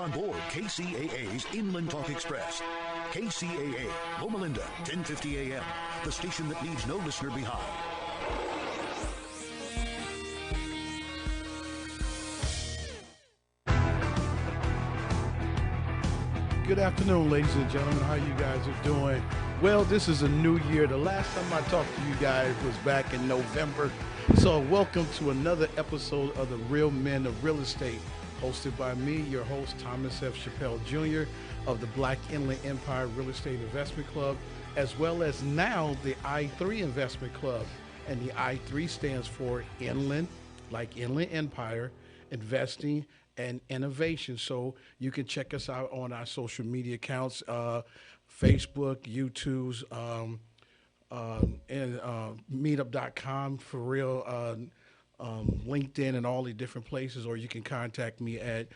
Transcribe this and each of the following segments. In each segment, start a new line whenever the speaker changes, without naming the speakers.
on board KCAA's Inland Talk Express. KCAA, Loma Linda, 1050 AM, the station that leaves no listener behind.
Good afternoon, ladies and gentlemen. How you guys are doing? Well, this is a new year. The last time I talked to you guys was back in November. So welcome to another episode of The Real Men of Real Estate, hosted by me, your host, Thomas F. Chappelle Jr. of the Black Inland Empire Real Estate Investment Club, as well as now the I3 Investment Club. And the I3 stands for Inland, like Inland Empire, Investing, and Innovation. So you can check us out on our social media accounts, Facebook, YouTube's, and meetup.com for real, LinkedIn and all the different places, or you can contact me at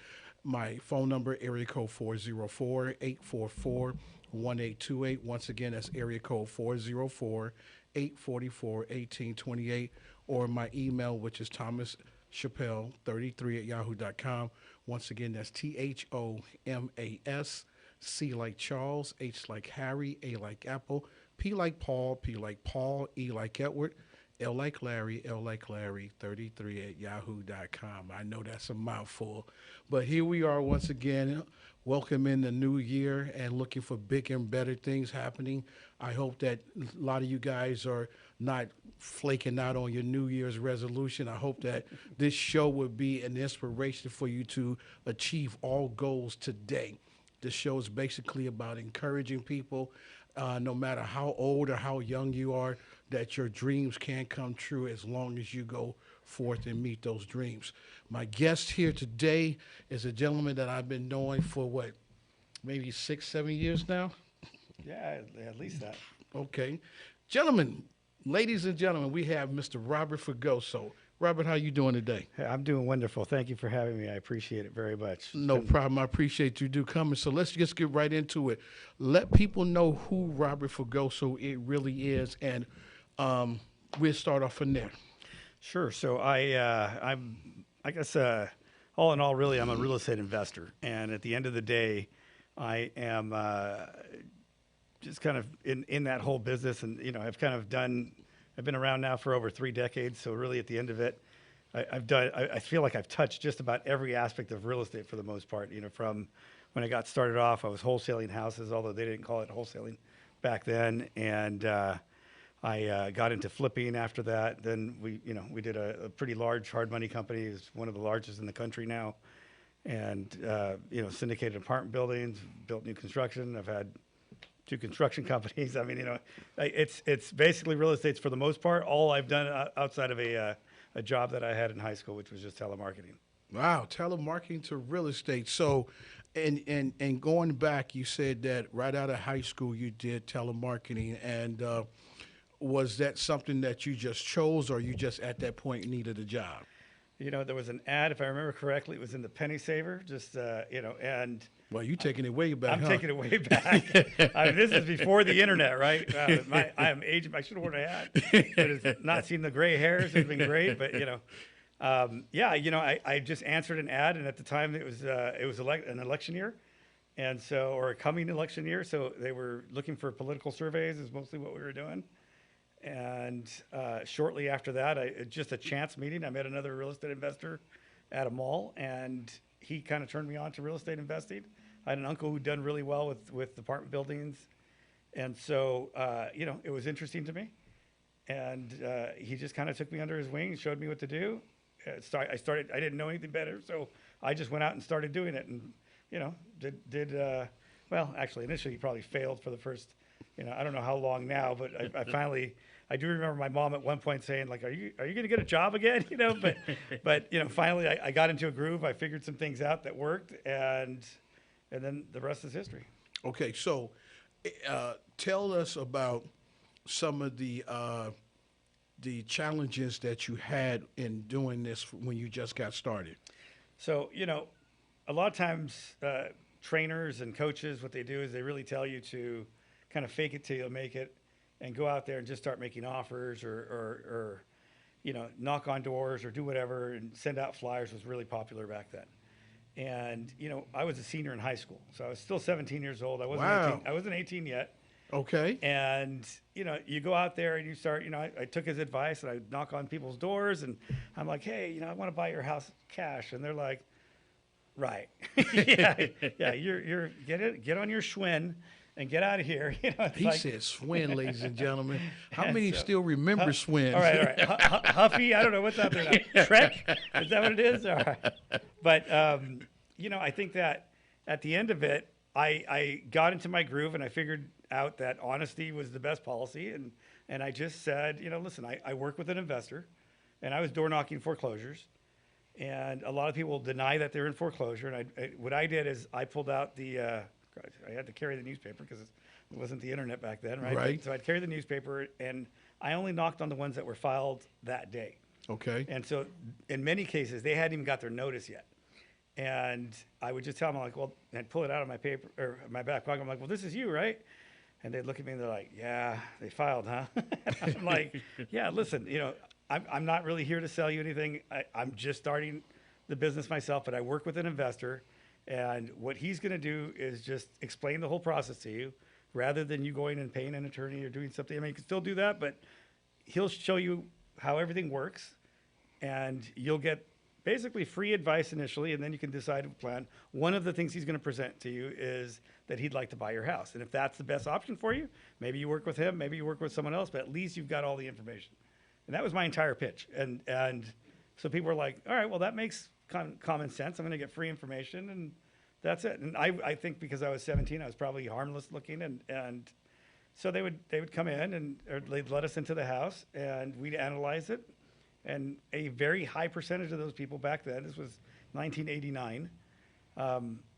my phone number, area code 404-844-1828. Once again, that's area code 404-844-1828, or my email, which is thomaschappelle33@yahoo.com. Once again, that's THOMAS, C like Charles, H like Harry, A like Apple, P like Paul, P like Paul, E like Edward, L like Larry, 33@yahoo.com. I know that's a mouthful, but here we are once again, welcoming the new year and looking for big and better things happening. I hope that a lot of you guys are not flaking out on your New Year's resolution. I hope that this show will be an inspiration for you to achieve all goals today. This show is basically about encouraging people, no matter how old or how young you are, that your dreams can come true as long as you go forth and meet those dreams. My guest here today is a gentleman that I've been knowing for what, maybe 6-7 years now?
Yeah, at least that.
Okay. Gentlemen, ladies and gentlemen, we have Mr. Robert Fregoso. Robert, how you doing today?
Hey, I'm doing wonderful. Thank you for having me. I appreciate it very much.
No problem. I appreciate you coming. So let's just get right into it. Let people know who Robert Fregoso it really is, and we'll start off from there.
Sure. So I guess, all in all, really, I'm a real estate investor. And at the end of the day, I am just kind of in that whole business. And, you know, I've been around now for over 3 decades. So really at the end of it, I feel like I've touched just about every aspect of real estate for the most part. You know, from when I got started off, I was wholesaling houses, although they didn't call it wholesaling back then. And I got into flipping after that. Then we did a pretty large hard money company. It's one of the largest in the country now. And, syndicated apartment buildings, built new construction. I've had 2 construction companies. I mean, it's basically real estate for the most part. All I've done outside of a job that I had in high school, which was just telemarketing.
Wow, telemarketing to real estate. So, and going back, you said that right out of high school you did telemarketing, and was that something that you just chose, or you just at that point needed a job?
You know, there was an ad, if I remember correctly, it was in the Penny Saver, and...
Well, you taking it way back,
I'm taking it way back. I mean, this is before the internet, right? I am aging. I should have worn a hat. But it's not seen the gray hairs. It's been great. But, I just answered an ad. And at the time, it was an election year. And so, or a coming election year. So they were looking for political surveys is mostly what we were doing. And shortly after that, just a chance meeting, I met another real estate investor at a mall, and he kind of turned me on to real estate investing. I had an uncle who'd done really well with apartment buildings. And so, it was interesting to me. And he just kind of took me under his wing and showed me what to do. I didn't know anything better. So I just went out and started doing it, and, actually, initially he probably failed for the first, I don't know how long now, but I do remember my mom at one point saying, like, are you going to get a job again? But finally I got into a groove. I figured some things out that worked, and then the rest is history.
Okay. So, tell us about some of the challenges that you had in doing this when you just got started.
So, a lot of times, trainers and coaches, what they do is they really tell you to kind of fake it till you make it, and go out there and just start making offers or knock on doors or do whatever and send out flyers was really popular back then. And, I was a senior in high school, so I was still 17 years old. I wasn't
Wow.
18. I wasn't 18 yet.
Okay.
And, you go out there and you start, I took his advice and I knock on people's doors and I'm like, hey, I want to buy your house cash. And they're like, right. yeah, you're get on your Schwinn and get out of here.
He said Swin, ladies and gentlemen. How many still remember Swin?
All right. Huffy, I don't know what's out there now. Trek, is that what it is? All right. But, I think that at the end of it, I got into my groove and I figured out that honesty was the best policy. And I just said, listen, I work with an investor and I was door knocking foreclosures. And a lot of people deny that they're in foreclosure. And what I did is I pulled out I had to carry the newspaper because it wasn't the internet back then, right?
Right.
So I'd carry the newspaper and I only knocked on the ones that were filed that day.
Okay.
And so in many cases, they hadn't even got their notice yet. And I would just tell them, like, well, I'd pull it out of my paper or my back pocket. I'm like, well, this is you, right? And they'd look at me and they're like, yeah, they filed, huh? I'm like, yeah, listen, I'm not really here to sell you anything. I'm just starting the business myself, but I work with an investor. And what he's going to do is just explain the whole process to you rather than you going and paying an attorney or doing something. I mean, you can still do that, but he'll show you how everything works and you'll get basically free advice initially, and then you can decide a plan. One of the things he's going to present to you is that he'd like to buy your house. And if that's the best option for you, maybe you work with him, maybe you work with someone else, but at least you've got all the information. And that was my entire pitch. And so people were like, all right, well, that makes common sense. I'm going to get free information, and that's it. And I think because I was 17, I was probably harmless looking, and so they would come in or they'd let us into the house, and we'd analyze it. And a very high percentage of those people back then, this was 1989,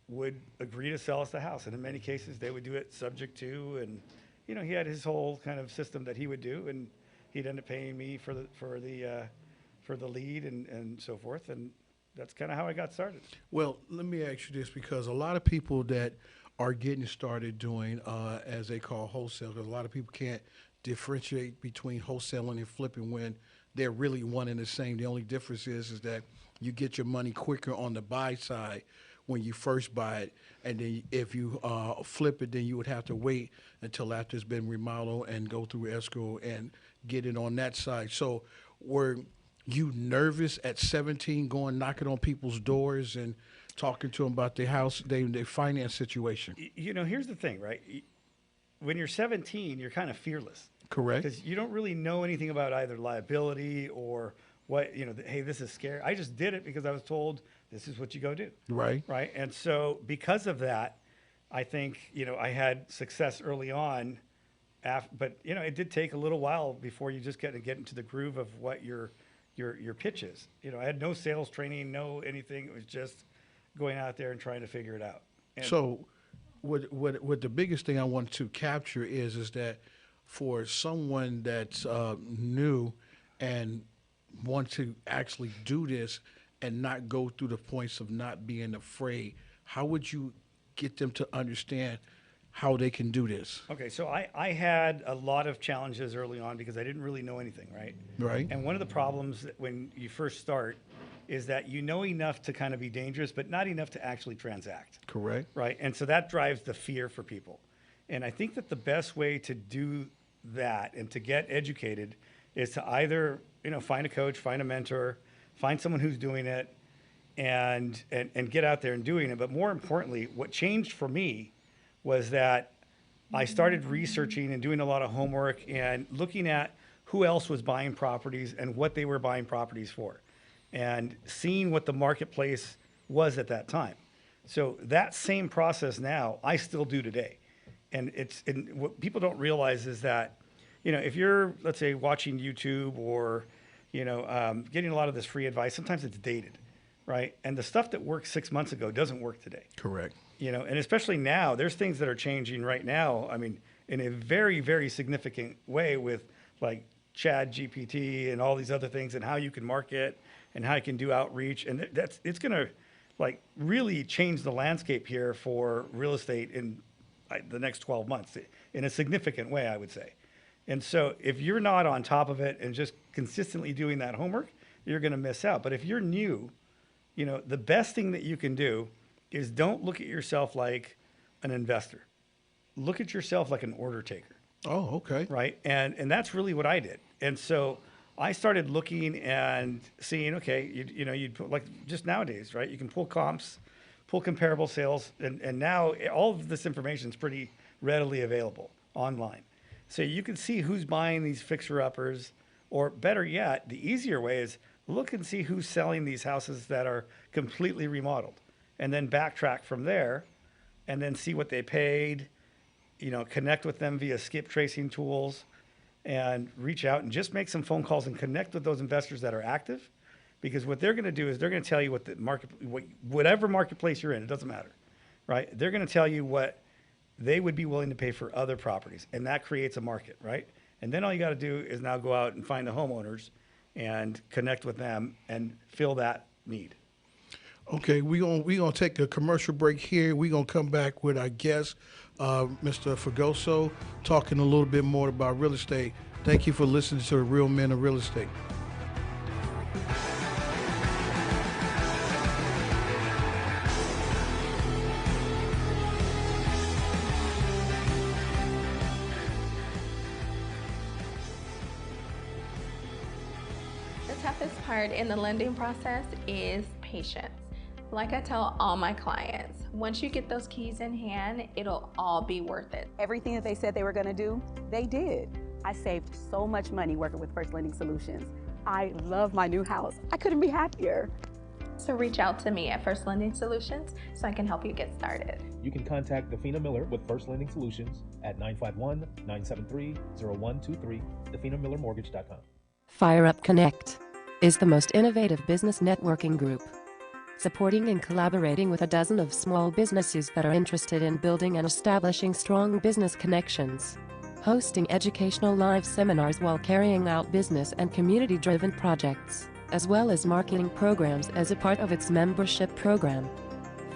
would agree to sell us the house. And in many cases, they would do it subject to, and he had his whole kind of system that he would do, and he'd end up paying me for the lead and so forth. And that's kind of how I got started.
Well, let me ask you this, because a lot of people that are getting started doing, as they call wholesale, because a lot of people can't differentiate between wholesaling and flipping when they're really one and the same. The only difference is that you get your money quicker on the buy side when you first buy it, and then if you flip it, then you would have to wait until after it's been remodeled and go through escrow and get it on that side. So were you nervous at 17 going knocking on people's doors and talking to them about their house, their finance situation?
Here's the thing, right? When you're 17, you're kind of fearless.
Correct.
Because you don't really know anything about either liability or what, hey, this is scary. I just did it because I was told this is what you go do.
Right.
Right. And so because of that, I think, I had success early on. But, it did take a little while before you just get into the groove of what your pitch is. I had no sales training, no anything. It was just going out there and trying to figure it out. And
so what the biggest thing I want to capture is that for someone that's new and want to actually do this and not go through the points of not being afraid, how would you get them to understand how they can do this?
Okay, so I had a lot of challenges early on because I didn't really know anything, right?
Right.
And one of the problems when you first start is that you know enough to kind of be dangerous, but not enough to actually transact.
Correct.
Right, and so that drives the fear for people. And I think that the best way to do that and to get educated is to either find a coach, find a mentor, find someone who's doing it, and get out there and doing it. But more importantly, what changed for me was that I started researching and doing a lot of homework and looking at who else was buying properties and what they were buying properties for, and seeing what the marketplace was at that time. So that same process now I still do today. And what people don't realize is that, if you're, let's say, watching YouTube or, getting a lot of this free advice, sometimes it's dated, right? And the stuff that worked 6 months ago doesn't work today.
Correct.
And especially now, there's things that are changing right now. I mean, in a very, very significant way with like Chad GPT and all these other things and how you can market and how you can do outreach. And it's going to like really change the landscape here for real estate in the next 12 months in a significant way, I would say. And so if you're not on top of it and just consistently doing that homework, you're going to miss out. But if you're new, the best thing that you can do is don't look at yourself like an investor. Look at yourself like an order taker.
Oh, okay.
Right. And that's really what I did. And so I started looking and seeing, okay, you'd put like just nowadays, right? You can pull comps, pull comparable sales. And now all of this information is pretty readily available online. So you can see who's buying these fixer-uppers, or better yet, the easier way is look and see who's selling these houses that are completely remodeled, and then backtrack from there and then see what they paid, connect with them via skip tracing tools, and reach out and just make some phone calls and connect with those investors that are active, because what they're going to do is they're going to tell you what the market, whatever marketplace you're in, it doesn't matter, right? They're going to tell you what they would be willing to pay for other properties, and that creates a market, right? And then all you got to do is now go out and find the homeowners and connect with them and fill that need.
Okay, we gonna take a commercial break here. We're gonna come back with our guest, Mr. Fregoso, talking a little bit more about real estate. Thank you for listening to the Real Men of Real Estate.
The toughest part in the lending process is patience. Like I tell all my clients, once you get those keys in hand, it'll all be worth it.
Everything that they said they were going to do, they did. I saved so much money working with First Lending Solutions. I love my new house. I couldn't be happier.
So reach out to me at First Lending Solutions so I can help you get started.
You can contact Defina Miller with First Lending Solutions at 951-973-0123, definamillermortgage.com.
Fire Up Connect is the most innovative business networking group, supporting and collaborating with a dozen of small businesses that are interested in building and establishing strong business connections, hosting educational live seminars while carrying out business and community-driven projects, as well as marketing programs as a part of its membership program.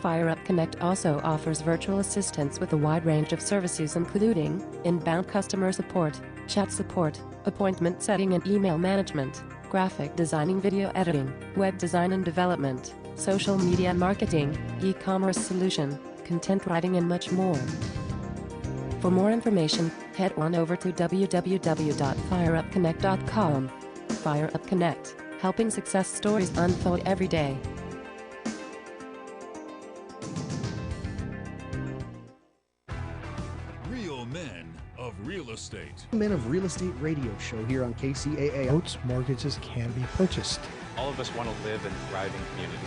Fire Up Connect also offers virtual assistance with a wide range of services including inbound customer support, chat support, appointment setting and email management, graphic designing, video editing, web design and development, social media marketing, e-commerce solution, content writing and much more. For more information, head on over to www.fireupconnect.com. Fire Up Connect, helping success stories unfold every day.
Real Men of Real Estate.
Men of Real Estate radio show here on KCAA.
Boats, mortgages can be purchased.
All of us want to live in thriving communities.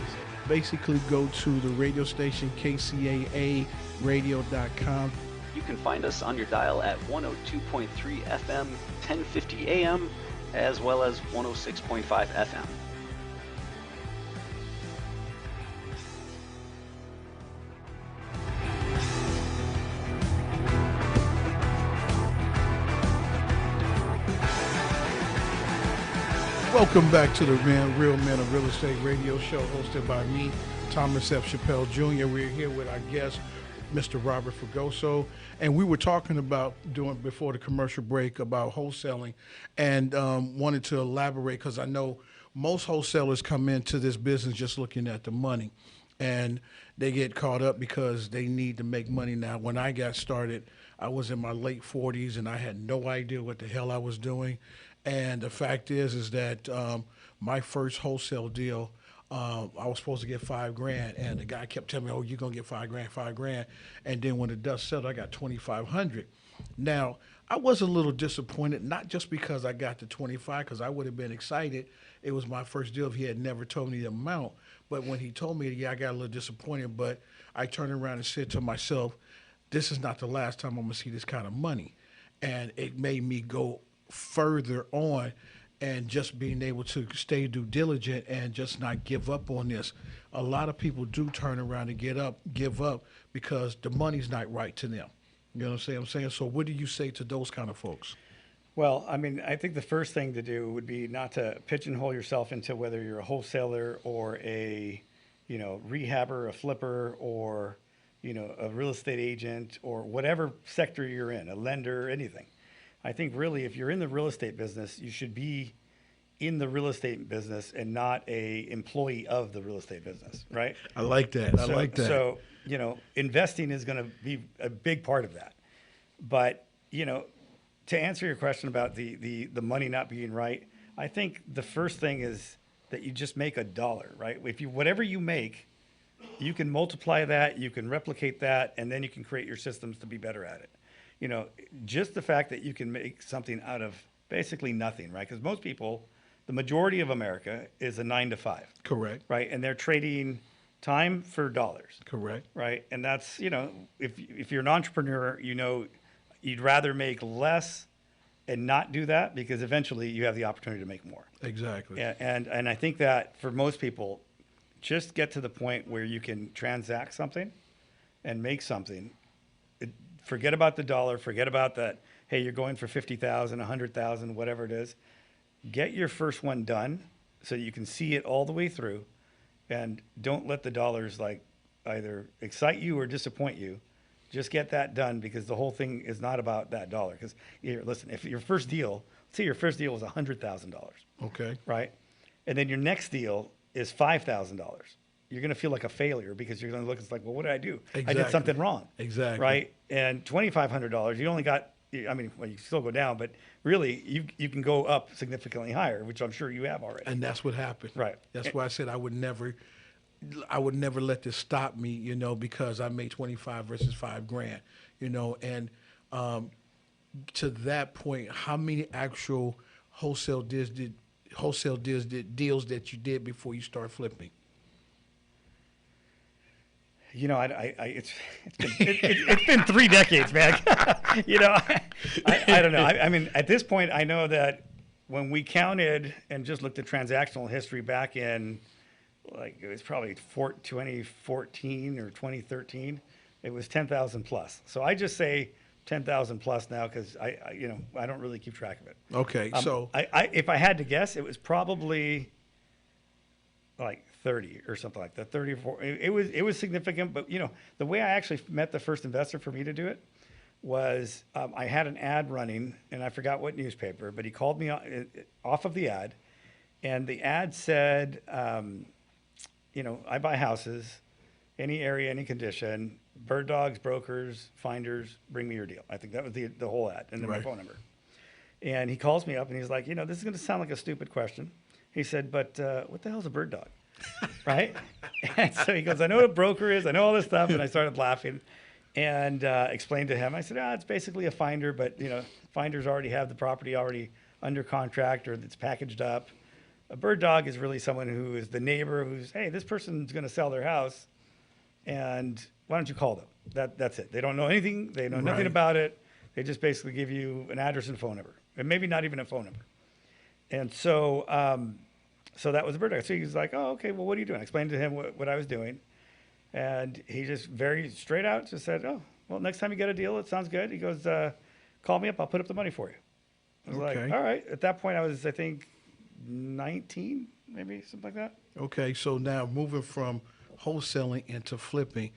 Basically, go to the radio station, KCAA radio.com.
You can find us on your dial at 102.3 FM, 1050 AM, as well as 106.5 FM.
Welcome back to the Real Men of Real Estate radio show hosted by me, Thomas F. Chappelle Jr. We're here with our guest, Mr. Robert Fregoso, and we were talking about before the commercial break about wholesaling, and wanted to elaborate because I know most wholesalers come into this business just looking at the money, and they get caught up because they need to make money now. When I got started, I was in my late 40s and I had no idea what the hell I was doing. And the fact is that my first wholesale deal, I was supposed to get $5,000, and the guy kept telling me, "Oh, you're gonna get $5,000." And then when the dust settled, I got $2,500. Now I was a little disappointed, not just because I got the 25, because I would have been excited. It was my first deal if he had never told me the amount. But when he told me, yeah, I got a little disappointed. But I turned around and said to myself, "This is not the last time I'm gonna see this kind of money," and it made me go further on, and just being able to stay due diligent and just not give up on this. A lot of people do turn around and give up because the money's not right to them. You know what I'm saying? So what do you say to those kind of folks?
Well, I mean, I think the first thing to do would be not to pigeonhole yourself into whether you're a wholesaler or a, rehabber, a flipper, or, a real estate agent, or whatever sector you're in, a lender, anything. I think really if you're in the real estate business, you should be in the real estate business and not a employee of the real estate business, right?
I like that. I like that.
So, you know, investing is going to be a big part of that. But, you know, to answer your question about the money not being right, I think the first thing is that you just make a dollar, right? If you, whatever you make, you can multiply that, you can replicate that, and then you can create your systems to be better at it. You know, just the fact that you can make something out of basically nothing, right? Because most people, the majority of America is a 9 to 5.
Correct.
Right. And they're trading time for dollars.
Correct.
Right. And that's, you know, if you're an entrepreneur, you know, you'd rather make less and not do that because eventually you have the opportunity to make more.
Exactly.
And I think that for most people, just get to the point where you can transact something and make something. Forget about the dollar. Forget about that. Hey, you're going for 50,000, 100,000, whatever it is. Get your first one done so you can see it all the way through, and don't let the dollars like either excite you or disappoint you. Just get that done because the whole thing is not about that dollar. Because listen, if your first deal, let's say your first deal was $100,000.
Okay.
Right, and then your next deal is $5,000. You're going to feel like a failure because you're going to look. It's like, well, what did I do?
Exactly.
I did something wrong.
Exactly.
Right, and $2,500, you only got. I mean, well, you still go down, but really, you can go up significantly higher, which I'm sure you have already.
And that's what happened.
Right.
That's why I said I would never let this stop me, you know, because I made 25 versus $5,000, you know, and to that point, how many actual wholesale deals that you did before you start flipping?
You know, it's been 3 decades, man. You know, I don't know. I mean, at this point, I know that when we counted and just looked at transactional history back in, like, it was probably 2014 or 2013, it was 10,000 plus. So I just say 10,000 plus now because I don't really keep track of it.
Okay, so
if I had to guess, it was probably like 30 or something like that, 30 or 40. It was significant, but you know, the way I actually met the first investor for me to do it was I had an ad running and I forgot what newspaper, but he called me off of the ad, and the ad said, you know, I buy houses, any area, any condition, bird dogs, brokers, finders, bring me your deal. I think that was the whole ad, and then my phone number. And he calls me up and he's like, you know, this is going to sound like a stupid question. He said, but what the hell's a bird dog? Right? And so he goes, I know what a broker is. I know all this stuff. And I started laughing and explained to him. I said, it's basically a finder, but, you know, finders already have the property already under contract or it's packaged up. A bird dog is really someone who is the neighbor who's, hey, this person's going to sell their house, and why don't you call them? That's it. They don't know anything. They know nothing about it. They just basically give you an address and phone number, and maybe not even a phone number. And so so that was the bird dog. So he was like, oh, okay, well, what are you doing? I explained to him what I was doing. And he just very straight out just said, oh, well, next time you get a deal, it sounds good. He goes, call me up. I'll put up the money for you. I was like, all right. At that point, I was, I think, 19, maybe, something like that.
Okay, so now moving from wholesaling into flipping,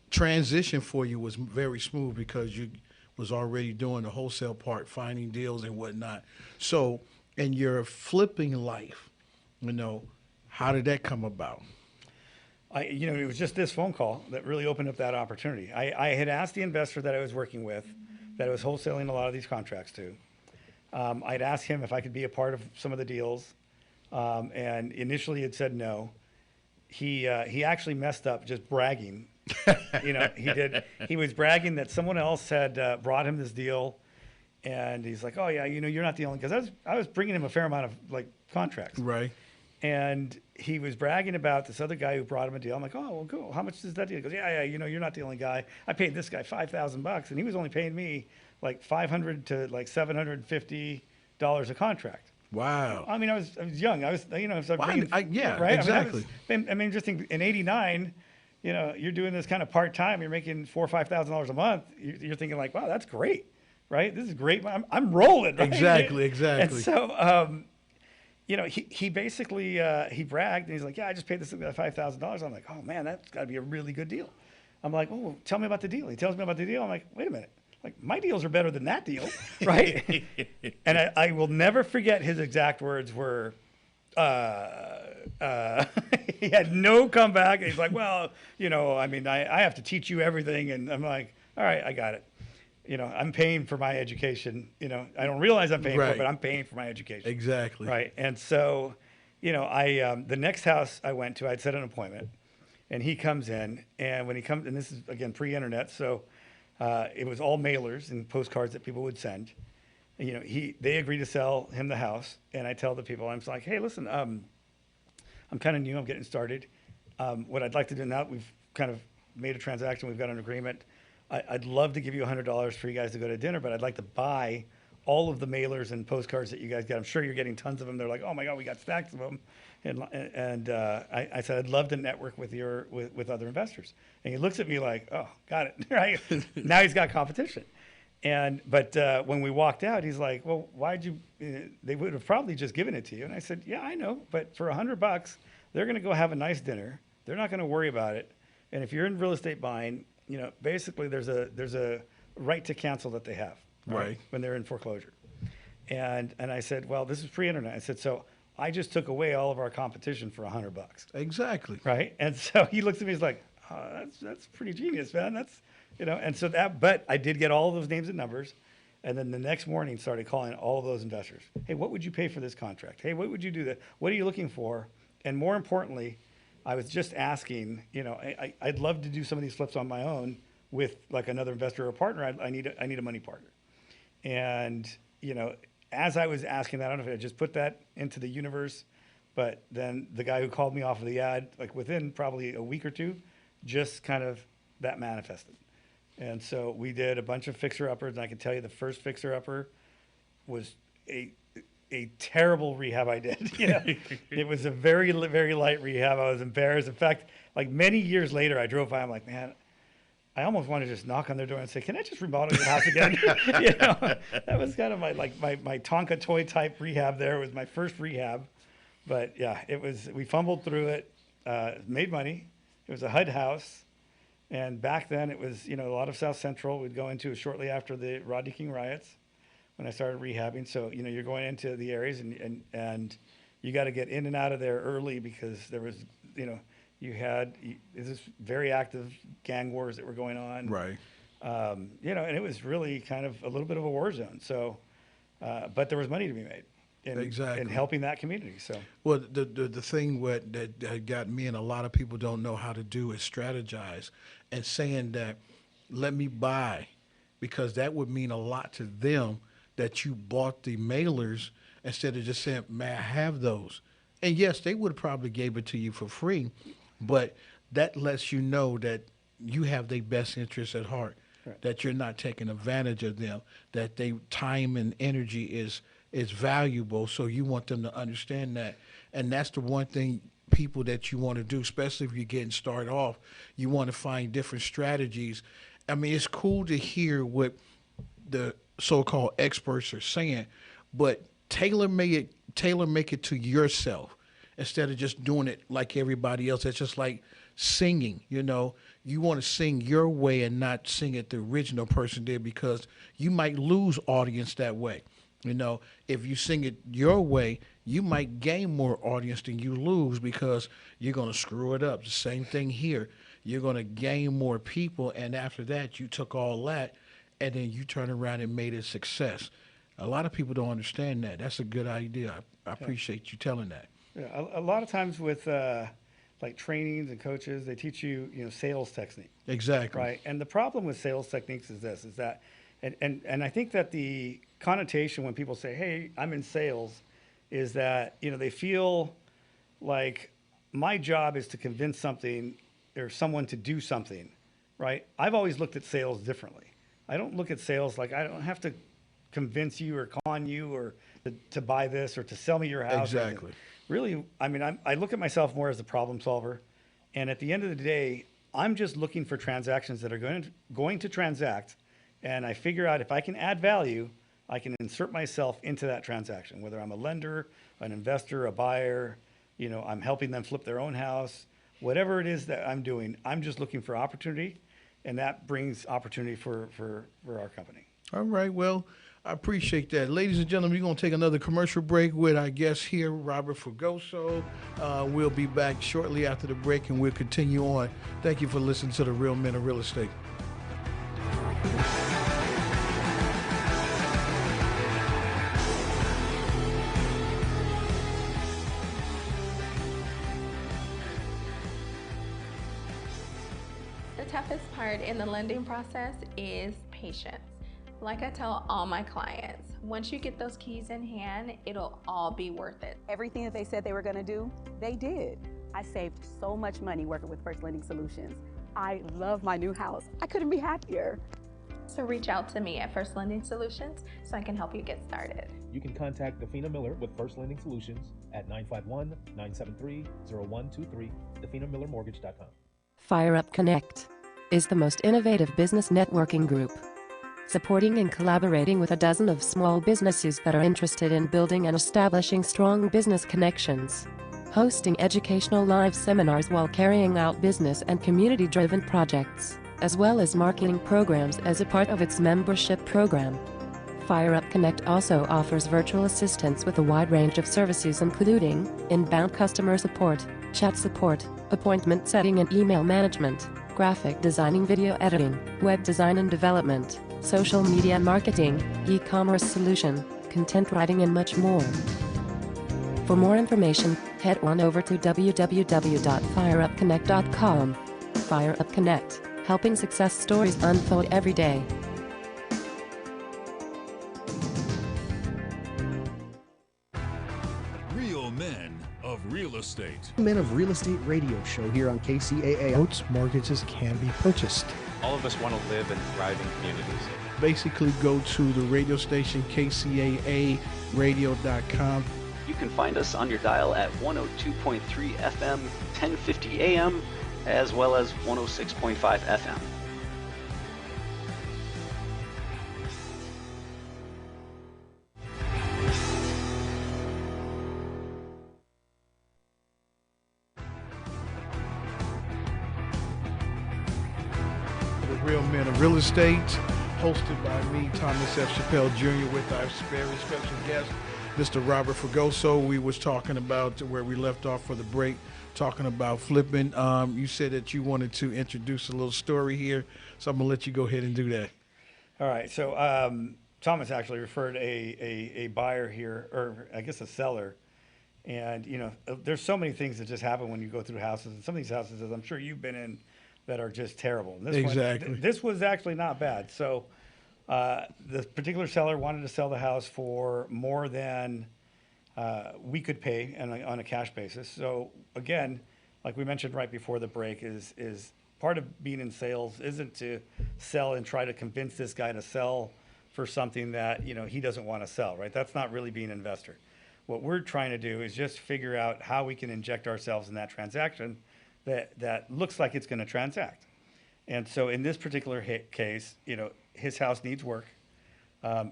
transition for you was very smooth because you was already doing the wholesale part, finding deals and whatnot. So in your flipping life, you know, how did that come about?
You know, it was just this phone call that really opened up that opportunity. I had asked the investor that I was working with, that I was wholesaling a lot of these contracts to. I'd asked him if I could be a part of some of the deals, and initially he had said no. He actually messed up just bragging. You know, he did. He was bragging that someone else had brought him this deal, and he's like, "Oh yeah, you know, you're not the only." Because I was bringing him a fair amount of like contracts,
right?
And he was bragging about this other guy who brought him a deal. I'm like, "Oh well, cool. How much is that deal?" He goes, "Yeah, you know, you're not the only guy. I paid this guy $5,000, and he was only paying me like $500 to like $750 a contract."
Wow.
I mean, I was young. I was, you know, so
right?
Exactly. I mean, just in '89, you know, you're doing this kind of part time. You're making $4,000 or $5,000 a month. You're thinking like, wow, that's great, right? This is great. I'm rolling. Right?
Exactly.
And so, you know, he basically he bragged and he's like, yeah, I just paid this guy $5,000. I'm like, oh man, that's got to be a really good deal. I'm like, oh, tell me about the deal. He tells me about the deal. I'm like, wait a minute. Like, my deals are better than that deal, right? And I will never forget his exact words were, he had no comeback. And he's like, well, you know, I mean, I have to teach you everything. And I'm like, all right, I got it. You know, I'm paying for my education. You know, I don't realize I'm paying for it, but I'm paying for my education.
Exactly.
Right. And so, you know, the next house I went to, I'd set an appointment, and he comes in, and when he comes, and this is again pre-internet, so it was all mailers and postcards that people would send. And, you know, they agreed to sell him the house, and I tell the people, I'm just like, hey, listen, I'm kind of new, I'm getting started. What I'd like to do now, we've kind of made a transaction, we've got an agreement. I'd love to give you $100 for you guys to go to dinner, but I'd like to buy all of the mailers and postcards that you guys get. I'm sure you're getting tons of them. They're like, oh my God, we got stacks of them. And I said, I'd love to network with other investors. And he looks at me like, oh, got it. Right? Now he's got competition. But when we walked out, he's like, well, why'd you, they would have probably just given it to you. And I said, yeah, I know, but for $100, they're going to go have a nice dinner. They're not going to worry about it. And if you're in real estate buying, you know, basically there's a right to cancel that they have, right? When they're in foreclosure. And I said, well, this is pre-internet. I said, so I just took away all of our competition for $100.
Exactly.
Right. And so he looks at me, he's like, oh, that's pretty genius, man. That's, you know, and so but I did get all those names and numbers. And then the next morning started calling all of those investors. Hey, what would you pay for this contract? Hey, what would you do that? What are you looking for? And more importantly, I was just asking, you know, I'd love to do some of these flips on my own with like another investor or partner. I need a money partner. And, you know, as I was asking that, I don't know if I just put that into the universe, but then the guy who called me off of the ad, like within probably a week or two, just kind of that manifested. And so we did a bunch of fixer-uppers, and I can tell you the first fixer-upper was a terrible rehab I did. You know, it was a very, very light rehab. I was embarrassed. In fact, like many years later, I drove by, I'm like, man, I almost want to just knock on their door and say, can I just remodel your house again? You know, that was kind of my Tonka toy type rehab there. It was my first rehab. But yeah, we fumbled through it, made money. It was a HUD house. And back then it was, you know, a lot of South Central. We'd go into shortly after the Rodney King riots when I started rehabbing. So, you know, you're going into the areas and you got to get in and out of there early because there was, you know, this very active gang wars that were going on.
Right.
You know, and it was really kind of a little bit of a war zone. So, but there was money to be made in helping that community. So,
well, the thing that got me and a lot of people don't know how to do is strategize and saying that, let me buy, because that would mean a lot to them that you bought the mailers instead of just saying, may I have those? And yes, they would have probably gave it to you for free, but that lets you know that you have their best interests at heart, right, that you're not taking advantage of them, that their time and energy is valuable, so you want them to understand that. And that's the one thing people that you want to do, especially if you're getting started off, you want to find different strategies. I mean, it's cool to hear what the so-called experts are saying, but tailor make it to yourself instead of just doing it like everybody else. It's just like singing, you know. You want to sing your way and not sing it the original person did, because you might lose audience that way. You know, if you sing it your way, you might gain more audience than you lose because you're going to screw it up. The same thing here. You're going to gain more people, and after that, you took all that, and then you turn around and made it a success. A lot of people don't understand that. That's a good idea. I appreciate you telling that.
Yeah, a lot of times with like trainings and coaches, they teach you, you know, sales technique.
Exactly.
Right. And the problem with sales techniques is that, and I think that the connotation when people say, hey, I'm in sales, is that, you know, they feel like my job is to convince something or someone to do something, right? I've always looked at sales differently. I don't look at sales like I don't have to convince you or con you or to buy this or to sell me your house.
Exactly.
Really, I mean, I look at myself more as a problem solver. And at the end of the day, I'm just looking for transactions that are going to transact. And I figure out if I can add value, I can insert myself into that transaction, whether I'm a lender, an investor, a buyer, you know, I'm helping them flip their own house, whatever it is that I'm doing, I'm just looking for opportunity. and that brings opportunity for our company.
All right. Well, I appreciate that. Ladies and gentlemen, we're going to take another commercial break with our guest here, Robert Fregoso. We'll be back shortly after the break, and we'll continue on. Thank you for listening to The Real Men of Real Estate.
The toughest part in the lending process is patience. Like I tell all my clients, once you get those keys in hand, it'll all be worth it.
Everything that they said they were going to do, they did. I saved so much money working with First Lending Solutions. I love my new house. I couldn't be happier.
So reach out to me at First Lending Solutions so I can help you get started.
You can contact Defina Miller with First Lending Solutions at 951-973-0123, definamillermortgage.com.
Fire Up Connect is the most innovative business networking group, supporting and collaborating with a dozen of small businesses that are interested in building and establishing strong business connections, hosting educational live seminars while carrying out business and community-driven projects, as well as marketing programs as a part of its membership program. Fire Up Connect also offers virtual assistance with a wide range of services including inbound customer support, chat support, appointment setting and email management, graphic designing, video editing, web design and development, social media marketing, e-commerce solution, content writing and much more. For more information, head on over to www.fireupconnect.com. Fire Up Connect, helping success stories unfold every day.
Real Men of Real Estate.
Men of Real Estate radio show here on KCAA.
Boats, mortgages can be purchased.
All of us want to live in thriving communities.
Basically, go to the radio station, KCAA radio.com.
You can find us on your dial at 102.3 FM, 1050 AM, as well as 106.5 FM.
The Real Men of Real Estate, hosted by me, Thomas F. Chappelle Jr., with our very special guest, Mr. Robert Fregoso. We was talking about where we left off for the break, talking about flipping. You said that you wanted to introduce a little story here, so I'm going to let you go ahead and do that.
All right. So Thomas actually referred a buyer here, or I guess a seller. And, you know, there's so many things that just happen when you go through houses. And some of these houses, as I'm sure you've been in, that are just terrible. And this
Exactly.
This was actually not bad. So the particular seller wanted to sell the house for more than we could pay on a cash basis. So again, like we mentioned right before the break, is part of being in sales isn't to sell and try to convince this guy to sell for something that, you know, he doesn't want to sell, right? That's not really being an investor. What we're trying to do is just figure out how we can inject ourselves in that transaction that looks like it's going to transact. And so in this particular case, you know, his house needs work.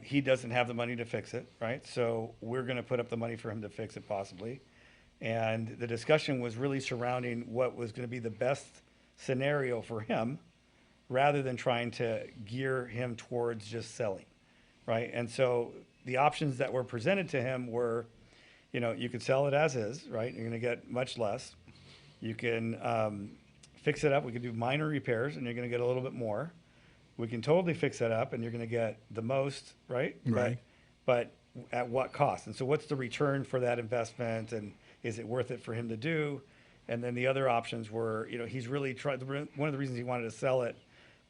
He doesn't have the money to fix it, right? So we're going to put up the money for him to fix it possibly. And the discussion was really surrounding what was going to be the best scenario for him rather than trying to gear him towards just selling, right? And so the options that were presented to him were, you know, you could sell it as is, right? You're going to get much less. You can fix it up. We can do minor repairs, and you're going to get a little bit more. We can totally fix it up, and you're going to get the most, right?
Right.
But at what cost? And so what's the return for that investment, and is it worth it for him to do? And then the other options were, you know, he's really tried. One of the reasons he wanted to sell it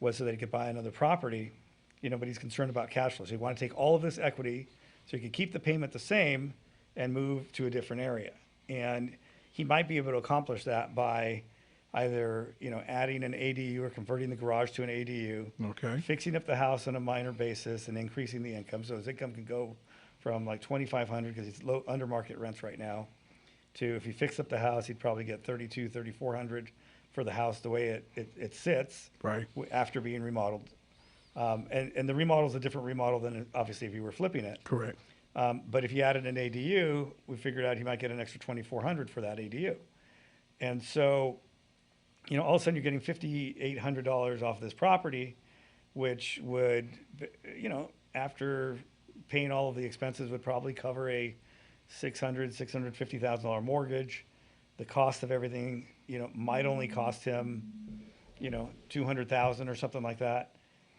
was so that he could buy another property, you know, but he's concerned about cash flow. So he wanted to take all of this equity so he could keep the payment the same and move to a different area. And he might be able to accomplish that by either, you know, adding an ADU or converting the garage to an ADU,
Okay.
fixing up the house on a minor basis and increasing the income. So his income can go from like $2,500 because he's low under market rents right now to, if he fixed up the house, he'd probably get $3,200, $3,400 for the house the way it sits,
Right.
after being remodeled. And the remodel is a different remodel than obviously if you were flipping it.
Correct.
But if you added an ADU, we figured out he might get an extra $2,400 for that ADU. And so all of a sudden you're getting $5,800 off this property, which would, after paying all of the expenses, would probably cover a $650,000 mortgage. The cost of everything, might only cost him, $200,000 or something like that.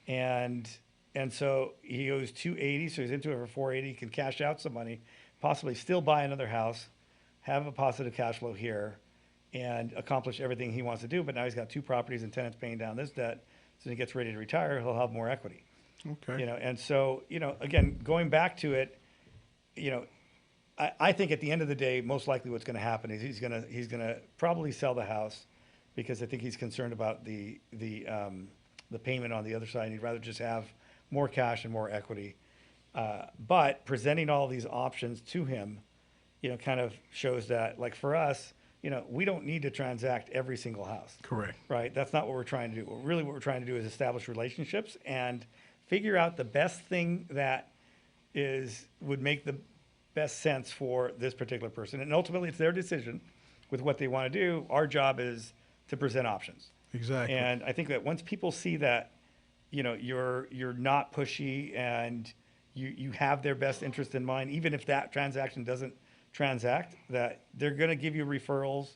And so he owes $280, so he's into it for $480. He can cash out some money, possibly still buy another house, have a positive cash flow here, and accomplish everything he wants to do. But now he's got 2 properties and tenants paying down this debt. So when he gets ready to retire, he'll have more equity.
Okay.
And so, again, going back to it, I think at the end of the day, most likely what's going to happen is he's going to probably sell the house, because I think he's concerned about the payment on the other side. He'd rather just have more cash and more equity. But presenting all these options to him, kind of shows that, like, for us, we don't need to transact every single house.
Correct.
Right? That's not what we're trying to do. What we're trying to do is establish relationships and figure out the best thing that would make the best sense for this particular person. And ultimately, it's their decision with what they want to do. Our job is to present options.
Exactly.
And I think that once people see that, you're not pushy and you have their best interest in mind, even if that transaction doesn't transact, that they're going to give you referrals.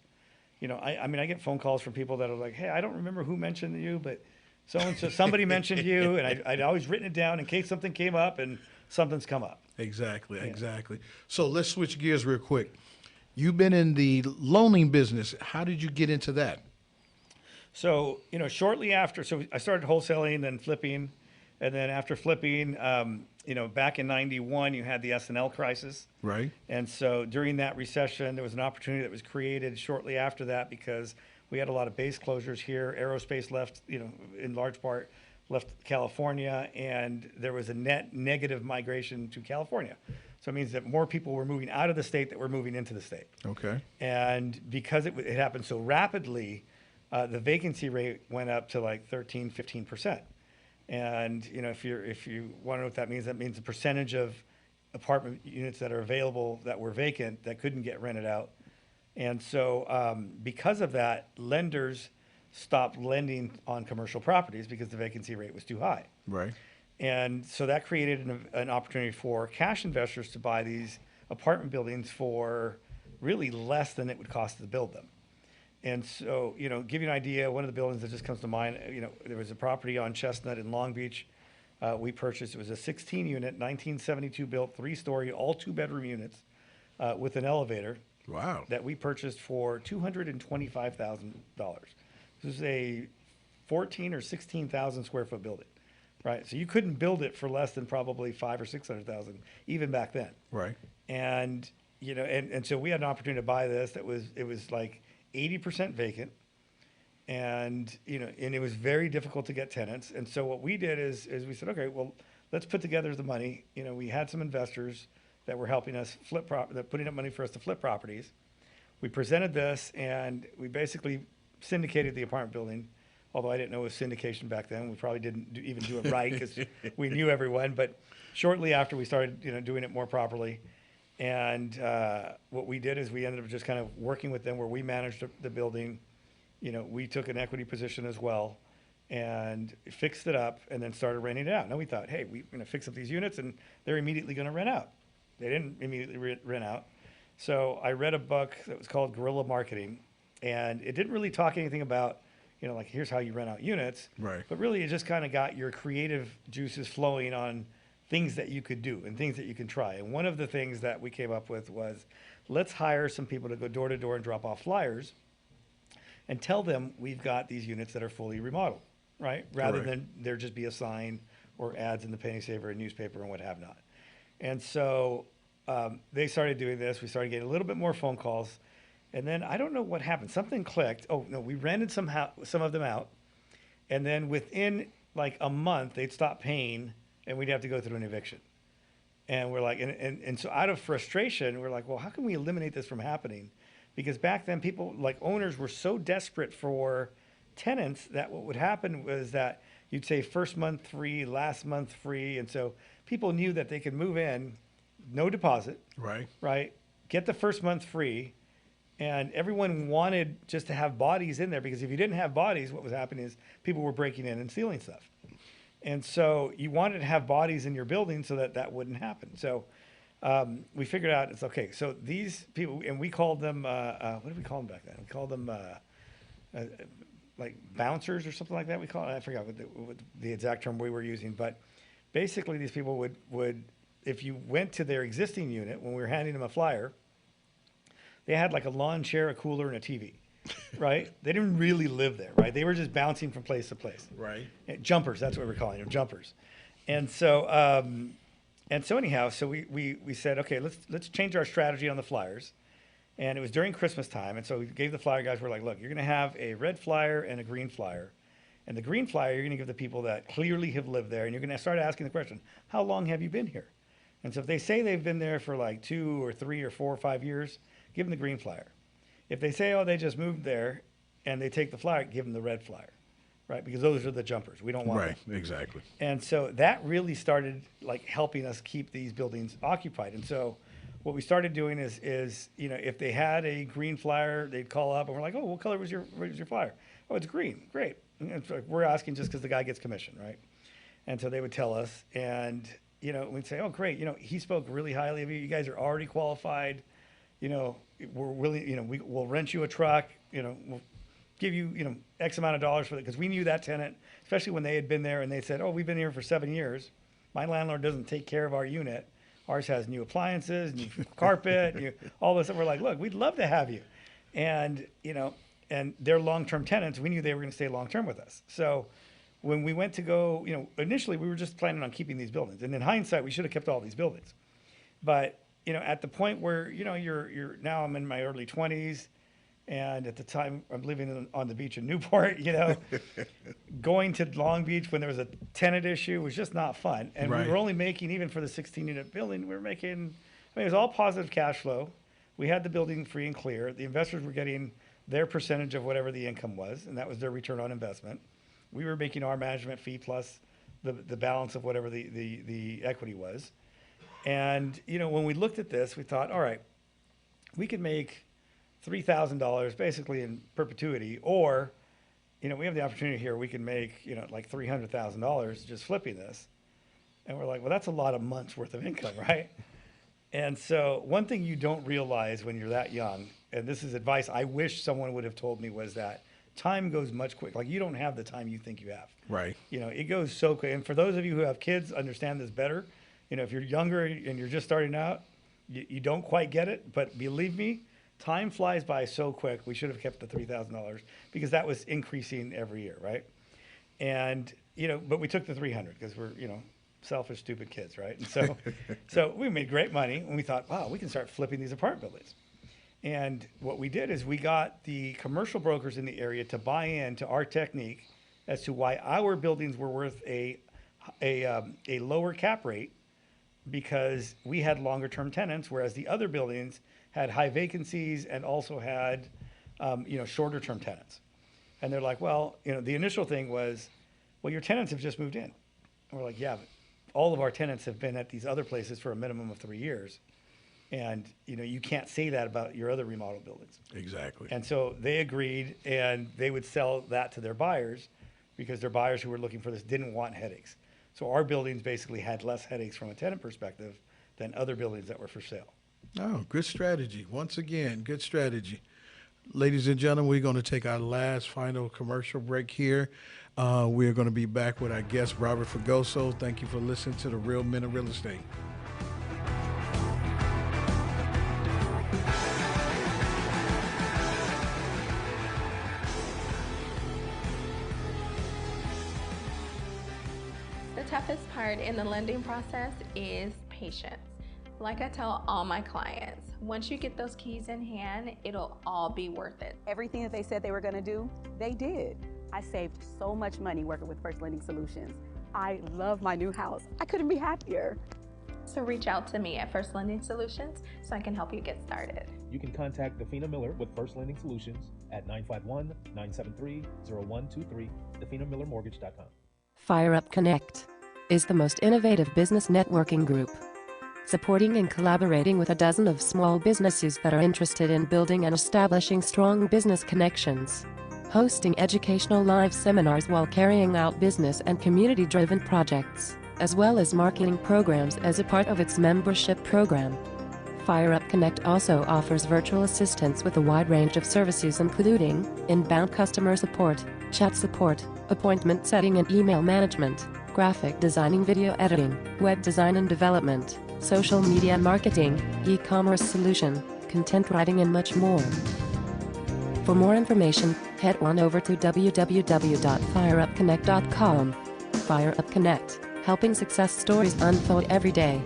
I mean, I get phone calls from people that are like, hey, I don't remember who mentioned you, but so-and-so, somebody mentioned you, and I'd always written it down in case something came up, and something's come up.
Exactly. So let's switch gears real quick. You've been in the loaning business. How did you get into that?
So, shortly after, I started wholesaling, then flipping. And then after flipping, back in 91, you had the S&L crisis.
Right.
And so during that recession, there was an opportunity that was created shortly after that, because we had a lot of base closures here. Aerospace left, in large part, left California, and there was a net negative migration to California. So it means that more people were moving out of the state that were moving into the state.
Okay.
And because it happened so rapidly, the vacancy rate went up to like 13, 15%. And if you want to know what that means the percentage of apartment units that are available that were vacant that couldn't get rented out. And so because of that, lenders stopped lending on commercial properties because the vacancy rate was too high.
Right.
And so that created an opportunity for cash investors to buy these apartment buildings for really less than it would cost to build them. And so, give you an idea, one of the buildings that just comes to mind, there was a property on Chestnut in Long Beach. We purchased, it was a 16-unit, 1972 built, 3-story, all 2-bedroom units with an elevator.
Wow.
That we purchased for $225,000. This is a 14 or 16,000 square foot building, right? So you couldn't build it for less than probably $500,000 or $600,000 even back then.
Right.
And and so we had an opportunity to buy this. It was like 80% vacant, and and it was very difficult to get tenants. And so what we did is we said, okay, well, let's put together the money. We had some investors that were helping us putting up money for us to flip properties. We presented this, and we basically syndicated the apartment building. Although I didn't know it was syndication back then, we probably didn't even do it right because we knew everyone. But shortly after, we started doing it more properly. And what we did is we ended up just kind of working with them, where we managed the building. We took an equity position as well, and fixed it up, and then started renting it out. Now we thought, hey, we're going to fix up these units, and they're immediately going to rent out. They didn't immediately rent out. So I read a book that was called Guerrilla Marketing, and it didn't really talk anything about, like, here's how you rent out units.
Right.
But really, it just kind of got your creative juices flowing on things that you could do and things that you can try. And one of the things that we came up with was, let's hire some people to go door to door and drop off flyers and tell them we've got these units that are fully remodeled, right? Rather than there just be a sign or ads in the Penny Saver and newspaper and what have not. And so they started doing this. We started getting a little bit more phone calls. And then I don't know what happened. Something clicked. Oh, no, we rented some of them out. And then within like a month, they'd stop paying, and we'd have to go through an eviction. And we're like, and so out of frustration, we're like, well, how can we eliminate this from happening? Because back then, people, like owners, were so desperate for tenants that what would happen was that you'd say first month free, last month free. And so people knew that they could move in, no deposit.
Right.
Right. Get the first month free, And everyone wanted just to have bodies in there, because if you didn't have bodies, what was happening is people were breaking in and stealing stuff. And so you wanted to have bodies in your building so that that wouldn't happen. So we figured out, it's okay. So these people, and we called them, what did we call them back then? We called them like bouncers or something like that. We call it, I forgot what the exact term we were using, but basically these people would, if you went to their existing unit, when we were handing them a flyer, they had like a lawn chair, a cooler, and a TV, right? They didn't really live there, right? They were just bouncing from place to place.
Right.
Jumpers, that's what we're calling them, jumpers. And so anyhow, so we said, okay, let's change our strategy on the flyers. And it was during Christmas time, and so we gave the flyer guys, we're like, look, you're gonna have a red flyer and a green flyer. And the green flyer, you're gonna give the people that clearly have lived there, and you're gonna start asking the question, how long have you been here? And so if they say they've been there for like 2 or 3 or 4 or 5 years, give them the green flyer. If they say, oh, they just moved there, and they take the flyer, give them the red flyer, right? Because those are the jumpers. We don't want them.
Right, exactly.
And so that really started like helping us keep these buildings occupied. And so what we started doing is you know, if they had a green flyer, they'd call up, and we're like, oh, what color was your flyer? Oh, it's green. Great. And it's like, we're asking just because the guy gets commission, right? And so they would tell us, and you know, we'd say, oh, great. You know, he spoke really highly of you. You guys are already qualified. You know, we're willing, you know, we'll rent you a truck, you know, we'll give you, you know, X amount of dollars for it. Because we knew that tenant, especially when they had been there and they said, oh, we've been here for 7 years. My landlord doesn't take care of our unit. Ours has new appliances, new carpet, all this. And we're like, look, we'd love to have you. And, you know, and they're long-term tenants. We knew they were going to stay long-term with us. So when we went to go, you know, initially we were just planning on keeping these buildings. And in hindsight, we should have kept all these buildings. But you know, at the point where, you know, you're now I'm in my early 20s, and at the time I'm living on the beach in Newport, you know, going to Long Beach when there was a tenant issue was just not fun. And
right.
We were only making, even for the 16-unit building, we were making, I mean, it was all positive cash flow. We had the building free and clear. The investors were getting their percentage of whatever the income was, and that was their return on investment. We were making our management fee plus the balance of whatever the equity was. And, you know, when we looked at this, we thought, all right, we could make $3,000 basically in perpetuity, or, you know, we have the opportunity here, we can make, you know, like $300,000 just flipping this. And we're like, well, that's a lot of months worth of income, right? And so one thing you don't realize when you're that young, and this is advice I wish someone would have told me, was that time goes much quicker. Like, you don't have the time you think you have.
Right.
You know, it goes so quick. And for those of you who have kids, understand this better. You know, if you're younger and you're just starting out, you don't quite get it. But believe me, time flies by so quick. We should have kept the $3,000 because that was increasing every year, right? And, you know, but we took the 300 because we're, you know, selfish, stupid kids, right? And so, so we made great money, and we thought, wow, we can start flipping these apartment buildings. And what we did is we got the commercial brokers in the area to buy into our technique as to why our buildings were worth a lower cap rate, because we had longer term tenants, whereas the other buildings had high vacancies and also had, you know, shorter term tenants. And they're like, well, you know, the initial thing was, well, your tenants have just moved in. And we're like, yeah, but all of our tenants have been at these other places for a minimum of 3 years. And, you know, you can't say that about your other remodel buildings.
Exactly.
And so they agreed, and they would sell that to their buyers, because their buyers who were looking for this didn't want headaches. So our buildings basically had less headaches from a tenant perspective than other buildings that were for sale.
Oh, good strategy. Once again, good strategy. Ladies and gentlemen, we're going to take our last final commercial break here. We're going to be back with our guest, Robert Fragoso. Thank you for listening to The Real Men of Real Estate.
The toughest part in the lending process is patience. Like I tell all my clients, once you get those keys in hand, it'll all be worth it.
Everything that they said they were going to do, they did. I saved so much money working with First Lending Solutions. I love my new house. I couldn't be happier.
So reach out to me at First Lending Solutions so I can help you get started.
You can contact Defina Miller with First Lending Solutions at 951-973-0123, definamillermortgage.com.
Fire Up Connect is the most innovative business networking group, supporting and collaborating with a dozen of small businesses that are interested in building and establishing strong business connections. Hosting educational live seminars while carrying out business and community-driven projects, as well as marketing programs as a part of its membership program. Fire Up Connect also offers virtual assistance with a wide range of services including inbound customer support, chat support, appointment setting and email management, graphic designing, video editing, web design and development, social media marketing, e-commerce solution, content writing and much more. For more information, head on over to www.fireupconnect.com. Fire Up Connect, helping success stories unfold every day.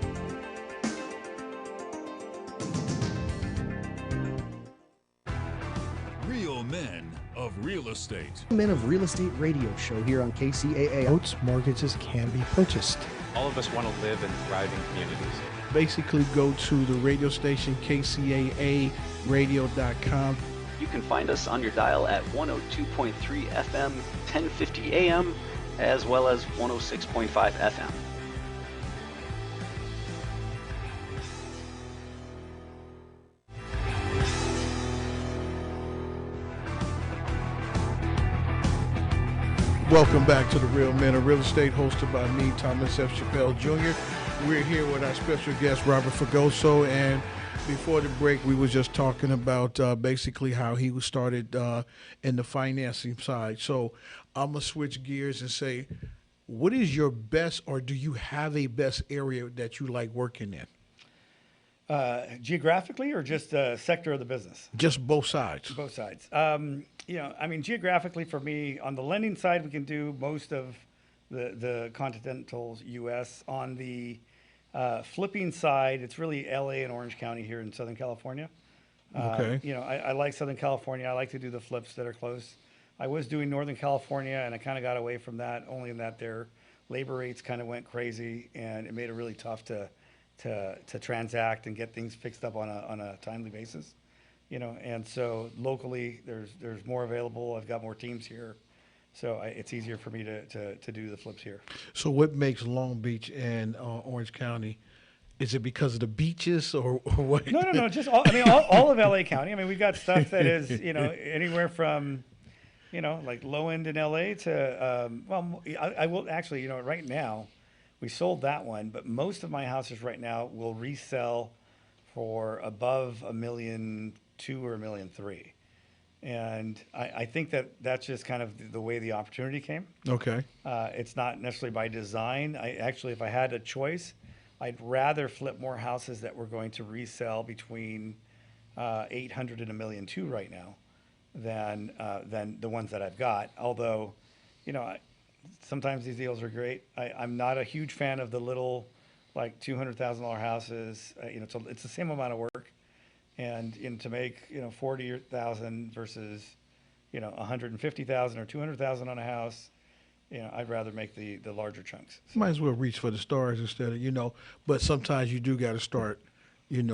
Real men of real estate.
Men of Real Estate radio show here on KCAA.
Boats, mortgages can be purchased.
All of us want to live in thriving communities.
Basically, go to the radio station, KCAA radio.com.
You can find us on your dial at 102.3 FM, 1050 AM, as well as 106.5 FM.
Welcome back to the Real Men of Real Estate, hosted by me, Thomas F. Chappelle Jr. We're here with our special guest, Robert Fagoso, and before the break, we were just talking about basically how he was started in the financing side. So I'm going to switch gears and say, what is your best, or do you have a best area that you like working in?
Geographically or just sector of the business?
Just both sides.
Both sides. Geographically for me, on the lending side, we can do most of the continental U.S. On the flipping side, it's really LA and Orange County here in Southern California.
Okay.
I like Southern California. I like to do the flips that are close. I was doing Northern California, and I kind of got away from that, only in that their labor rates kind of went crazy, and it made it really tough to transact and get things fixed up on a timely basis. And so locally there's more available. I've got more teams here, so it's easier for me to do the flips here.
So what makes Long Beach and Orange County? Is it because of the beaches or what?
No. Just all of LA County. I mean, we've got stuff that is anywhere from like low end in LA to I will actually right now we sold that one, but most of my houses right now will resell for above $1.2 million or $1.3 million. And I think that's just kind of the way the opportunity came.
Okay.
It's not necessarily by design. If I had a choice, I'd rather flip more houses that were going to resell between 800 and $1.2 million right now than the ones that I've got. Although, sometimes these deals are great. I'm not a huge fan of the little, like $200,000 houses. It's the same amount of work, and to make $40,000 versus $150,000 or $200,000 on a house, I'd rather make the larger chunks. So.
Might as well reach for the stars instead of But sometimes you do got to start,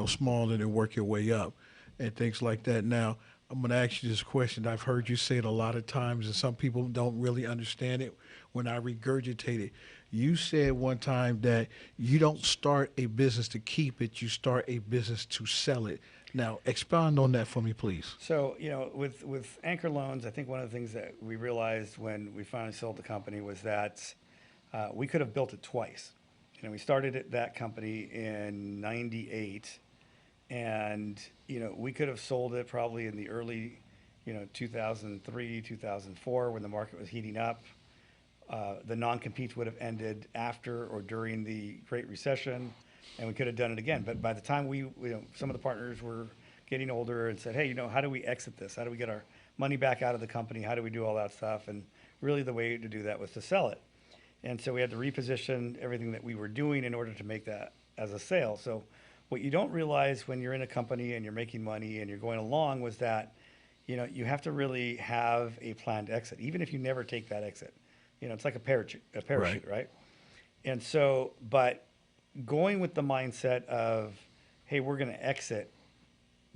small and then work your way up, and things like that. Now, I'm going to ask you this question. I've heard you say it a lot of times, and some people don't really understand it when I regurgitate it. You said one time that you don't start a business to keep it, you start a business to sell it. Now, expound on that for me, please.
So, with Anchor Loans, I think one of the things that we realized when we finally sold the company was that we could have built it twice. We started that company in '98. And, we could have sold it probably in the early, 2003, 2004, when the market was heating up. The non-competes would have ended after or during the Great Recession, and we could have done it again. But by the time some of the partners were getting older and said, hey, how do we exit this? How do we get our money back out of the company? How do we do all that stuff? And really the way to do that was to sell it. And so we had to reposition everything that we were doing in order to make that as a sale. So what you don't realize when you're in a company and you're making money and you're going along was that, you have to really have a planned exit, even if you never take that exit. It's like a parachute, right? And so, but going with the mindset of, hey, we're going to exit,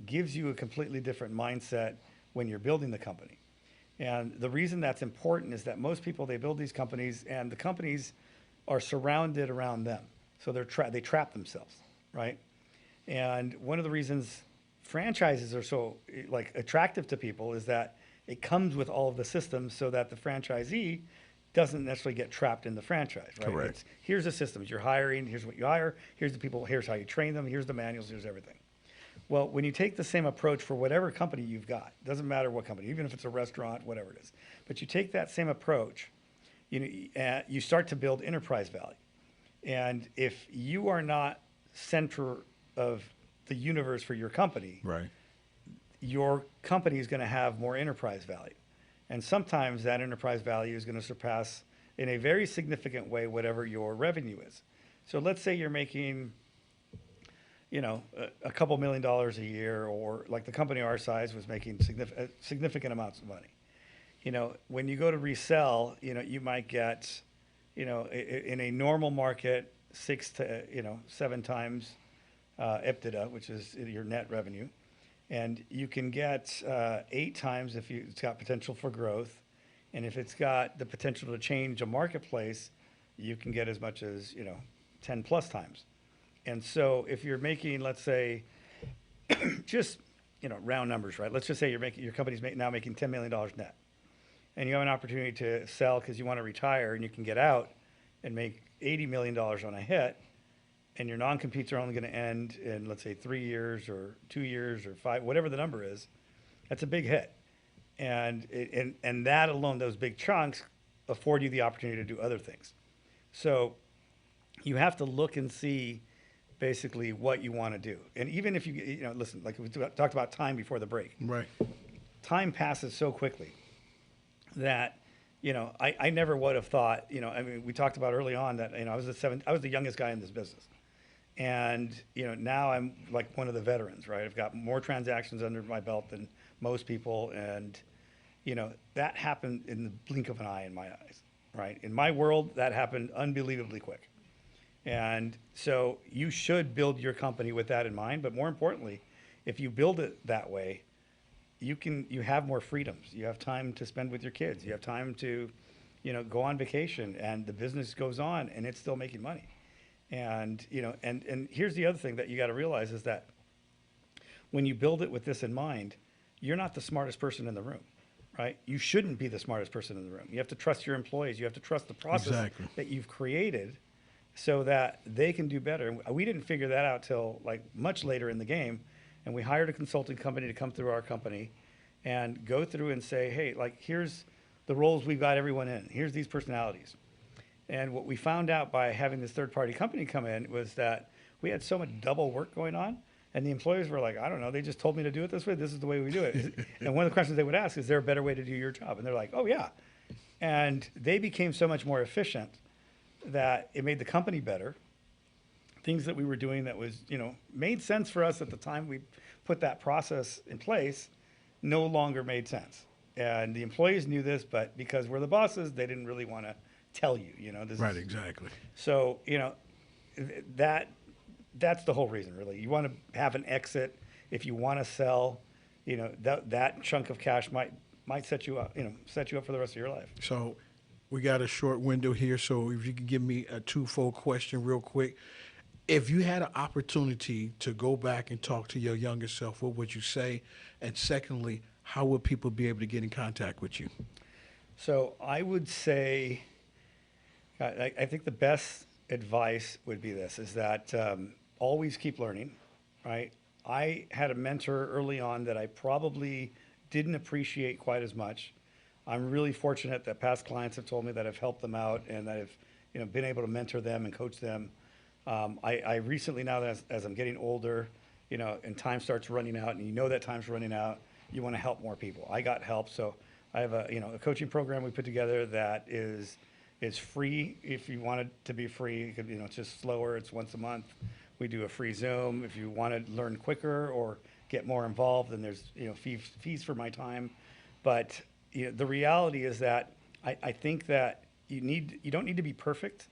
gives you a completely different mindset when you're building the company. And the reason that's important is that most people, they build these companies and the companies are surrounded around them. So they trap themselves. right? And one of the reasons franchises are so like attractive to people is that it comes with all of the systems so that the franchisee doesn't necessarily get trapped in the franchise, right?
Correct.
It's, here's the systems you're hiring, here's what you hire, here's the people, here's how you train them, here's the manuals, here's everything. Well, when you take the same approach for whatever company you've got, doesn't matter what company, even if it's a restaurant, whatever it is, but you take that same approach, you start to build enterprise value. And if you are not center of the universe for your company,
Right.
your company is going to have more enterprise value. And sometimes that enterprise value is going to surpass in a very significant way whatever your revenue is. So let's say you're making, a couple $1 million a year, or like the company our size was making significant amounts of money. When you go to resell, you might get, in a normal market, 6 to 7 times EBITDA, which is your net revenue. And you can get 8 times if it's got potential for growth. And if it's got the potential to change a marketplace, you can get as much as, 10 plus times. And so if you're making, let's say, just, round numbers, right? Let's just say your company's now making $10 million net. And you have an opportunity to sell because you want to retire, and you can get out and make $80 million on a hit. And your non-competes are only going to end in, let's say, 3 years or 2 years or 5, whatever the number is. That's a big hit. And that alone, those big chunks, afford you the opportunity to do other things. So you have to look and see basically what you want to do. And even if you listen, like we talked about time before the break.
Right.
Time passes so quickly that I never would have thought, we talked about early on that, I was the youngest guy in this business. And, now I'm like one of the veterans, right? I've got more transactions under my belt than most people. And, that happened in the blink of an eye in my eyes, right? In my world, that happened unbelievably quick. And so you should build your company with that in mind. But more importantly, if you build it that way, you have more freedoms. You have time to spend with your kids. You have time to, go on vacation, and the business goes on, and it's still making money. And, and here's the other thing that you got to realize is that when you build it with this in mind, you're not the smartest person in the room, right? You shouldn't be the smartest person in the room. You have to trust your employees. You have to trust the process that you've created so that they can do better. And we didn't figure that out till like much later in the game. And we hired a consulting company to come through our company and go through and say, hey, like, here's the roles we've got everyone in. Here's these personalities. And what we found out by having this third-party company come in was that we had so much double work going on, and the employees were like, I don't know, they just told me to do it this way. This is the way we do it. And one of the questions they would ask, is there a better way to do your job? And they're like, oh, yeah. And they became so much more efficient that it made the company better. Things that we were doing that was, made sense for us at the time we put that process in place no longer made sense. And the employees knew this, but because we're the bosses, they didn't really want to tell you,
Right, exactly.
So, that's the whole reason, really. You want to have an exit. If you want to sell, that chunk of cash might set you up, for the rest of your life.
So we got a short window here, so if you could give me a twofold question real quick. If you had an opportunity to go back and talk to your younger self, what would you say? And secondly, how would people be able to get in contact with you?
So I would say, I think the best advice would be this, is that always keep learning, right? I had a mentor early on that I probably didn't appreciate quite as much. I'm really fortunate that past clients have told me that I've helped them out and that I've been able to mentor them and coach them. I recently, now that as I'm getting older, and time starts running out, and that time's running out, you want to help more people. I got help, so I have a coaching program we put together that is free if you want it to be free. It's just slower. It's once a month. We do a free Zoom. If you want to learn quicker or get more involved, then there's fees for my time. But the reality is that I think that you don't need to be perfect,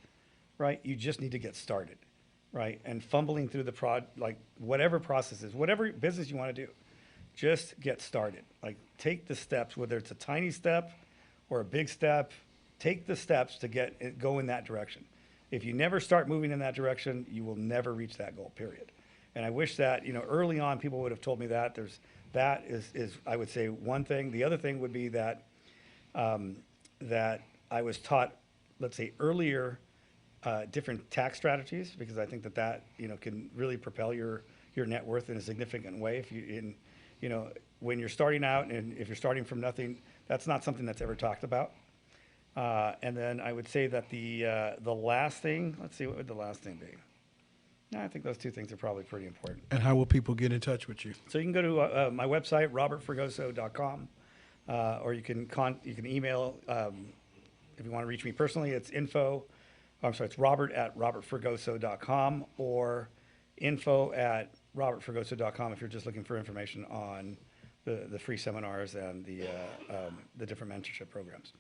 right? You just need to get started, right? And fumbling through the whatever process is, whatever business you want to do, just get started. Like, take the steps, whether it's a tiny step or a big step. Take the steps to go in that direction. if you never start moving in that direction, you will never reach that goal, period. And I wish that, early on people would have told me that. That is I would say one thing. The other thing would be that that I was taught, let's say earlier, different tax strategies, because I think that can really propel your net worth in a significant way. When you're starting out, and if you're starting from nothing, that's not something that's ever talked about. And then I would say that the last thing, let's see, what would the last thing be? No, I think those two things are probably pretty important.
And how will people get in touch with you?
So you can go to my website, robertfregoso.com, or you can email, if you want to reach me personally, it's it's robert@robertfregoso.com, or info@robertfregoso.com if you're just looking for information on the free seminars and the different mentorship programs.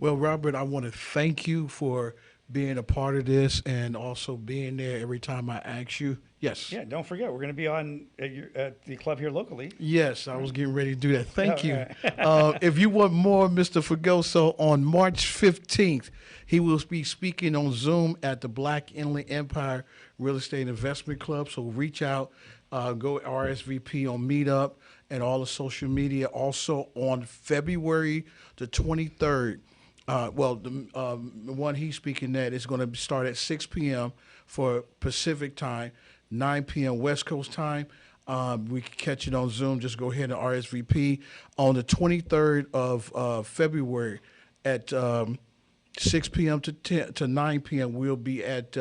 Well, Robert, I want to thank you for being a part of this and also being there every time I ask you. Yes.
Yeah, don't forget, we're going to be on at the club here locally.
Yes, I was getting ready to do that. Thank you.
Right.
If you want more Mr. Fregoso, on March 15th, he will be speaking on Zoom at the Black Inland Empire Real Estate Investment Club. So reach out, go RSVP on Meetup and all the social media. Also on February the 23rd, the one he's speaking at is going to start at 6 p.m. for Pacific time, 9 p.m. West Coast time. We can catch it on Zoom. Just go ahead and RSVP. On the 23rd of February at 6 p.m. to 9 p.m., we'll be at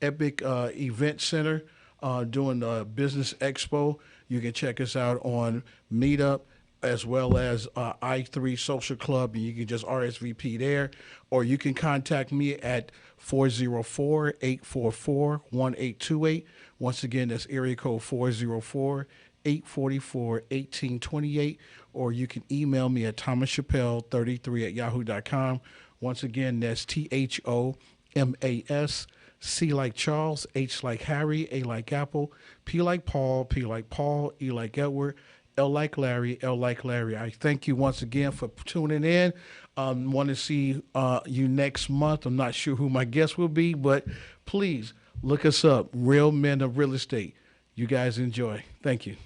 Epic Event Center doing the Business Expo. You can check us out on Meetup as well as I3 Social Club, and you can just RSVP there, or you can contact me at 404-844-1828. Once again, that's area code 404-844-1828, or you can email me at thomaschappelle33@yahoo.com. Once again, that's THOMAS, C like Charles, H like Harry, A like Apple, P like Paul, P like Paul, E like Edward, L like Larry, L like Larry. I thank you once again for tuning in. Want to see you next month. I'm not sure who my guest will be, but please look us up, Real Men of Real Estate. You guys enjoy. Thank you.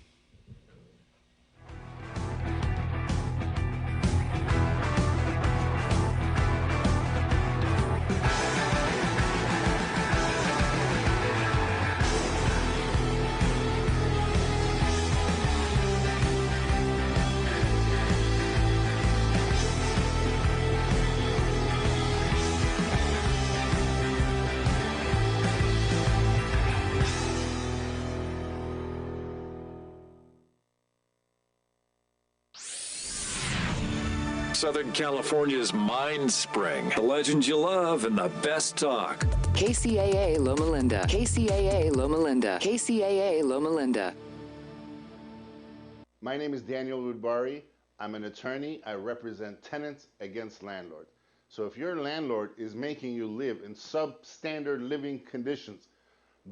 Southern California's Mind Spring. The legends you love and the best talk.
KCAA Loma Linda. KCAA Loma Linda. KCAA Loma Linda.
My name is Daniel Rudbari. I'm an attorney. I represent tenants against landlords. So if your landlord is making you live in substandard living conditions,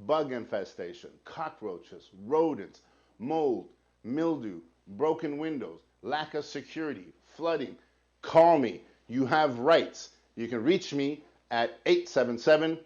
bug infestation, cockroaches, rodents, mold, mildew, broken windows, lack of security, flooding, call me. You have rights. You can reach me at 877-384